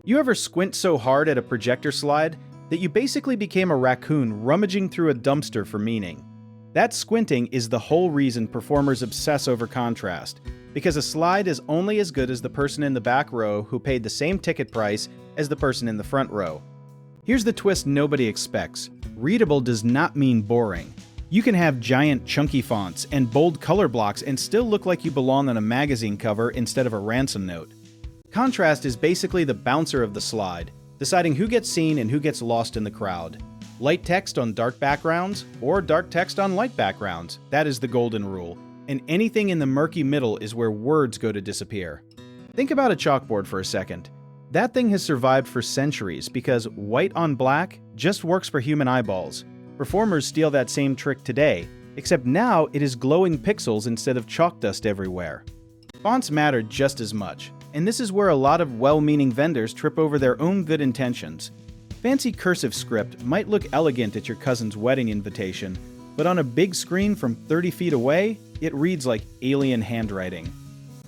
You ever squint so hard at a projector slide that you basically became a raccoon rummaging through a dumpster for meaning? That squinting is the whole reason performers obsess over contrast, because a slide is only as good as the person in the back row who paid the same ticket price as the person in the front row. Here's the twist nobody expects. Readable does not mean boring. You can have giant chunky fonts and bold color blocks and still look like you belong on a magazine cover instead of a ransom note. Contrast is basically the bouncer of the slide, deciding who gets seen and who gets lost in the crowd. Light text on dark backgrounds, or dark text on light backgrounds. That is the golden rule. And anything in the murky middle is where words go to disappear. Think about a chalkboard for a second. That thing has survived for centuries because white on black just works for human eyeballs. Performers steal that same trick today, except now it is glowing pixels instead of chalk dust everywhere. Fonts matter just as much, and this is where a lot of well-meaning vendors trip over their own good intentions. Fancy cursive script might look elegant at your cousin's wedding invitation, but on a big screen from 30 feet away, it reads like alien handwriting.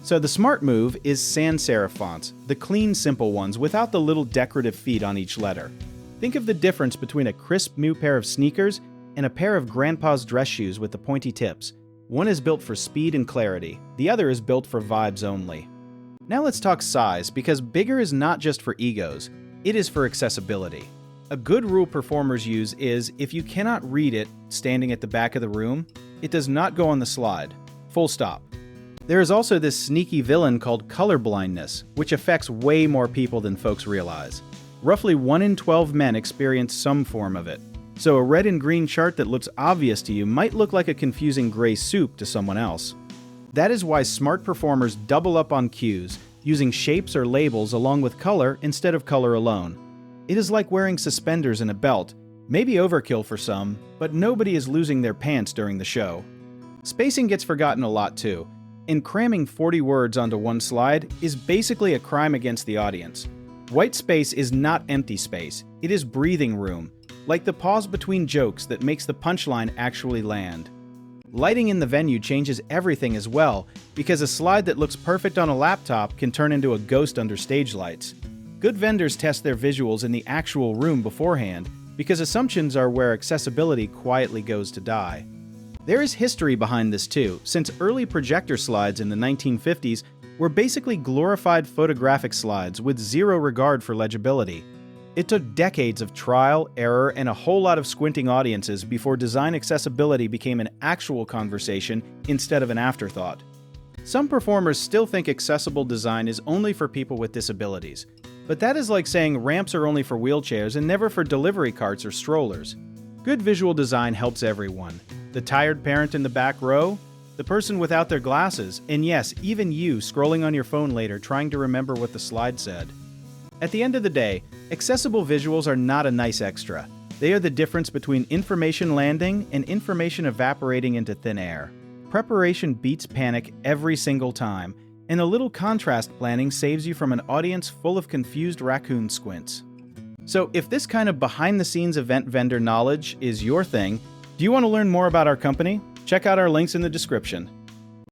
So the smart move is sans serif fonts, the clean, simple ones without the little decorative feet on each letter. Think of the difference between a crisp new pair of sneakers and a pair of grandpa's dress shoes with the pointy tips. One is built for speed and clarity, the other is built for vibes only. Now let's talk size, because bigger is not just for egos, it is for accessibility. A good rule performers use is, if you cannot read it standing at the back of the room, it does not go on the slide. Full stop. There is also this sneaky villain called color blindness, which affects way more people than folks realize. Roughly 1 in 12 men experience some form of it. So a red and green chart that looks obvious to you might look like a confusing gray soup to someone else. That is why smart performers double up on cues, using shapes or labels along with color instead of color alone. It is like wearing suspenders and a belt, maybe overkill for some, but nobody is losing their pants during the show. Spacing gets forgotten a lot too, and cramming 40 words onto one slide is basically a crime against the audience. White space is not empty space, it is breathing room, like the pause between jokes that makes the punchline actually land. Lighting in the venue changes everything as well, because a slide that looks perfect on a laptop can turn into a ghost under stage lights. Good vendors test their visuals in the actual room beforehand, because assumptions are where accessibility quietly goes to die. There is history behind this too, since early projector slides in the 1950s were basically glorified photographic slides with zero regard for legibility. It took decades of trial, error, and a whole lot of squinting audiences before design accessibility became an actual conversation instead of an afterthought. Some performers still think accessible design is only for people with disabilities, but that is like saying ramps are only for wheelchairs and never for delivery carts or strollers. Good visual design helps everyone. The tired parent in the back row, the person without their glasses, and yes, even you scrolling on your phone later trying to remember what the slide said. At the end of the day, accessible visuals are not a nice extra. They are the difference between information landing and information evaporating into thin air. Preparation beats panic every single time, and a little contrast planning saves you from an audience full of confused raccoon squints. So if this kind of behind-the-scenes event vendor knowledge is your thing, do you want to learn more about our company? Check out our links in the description.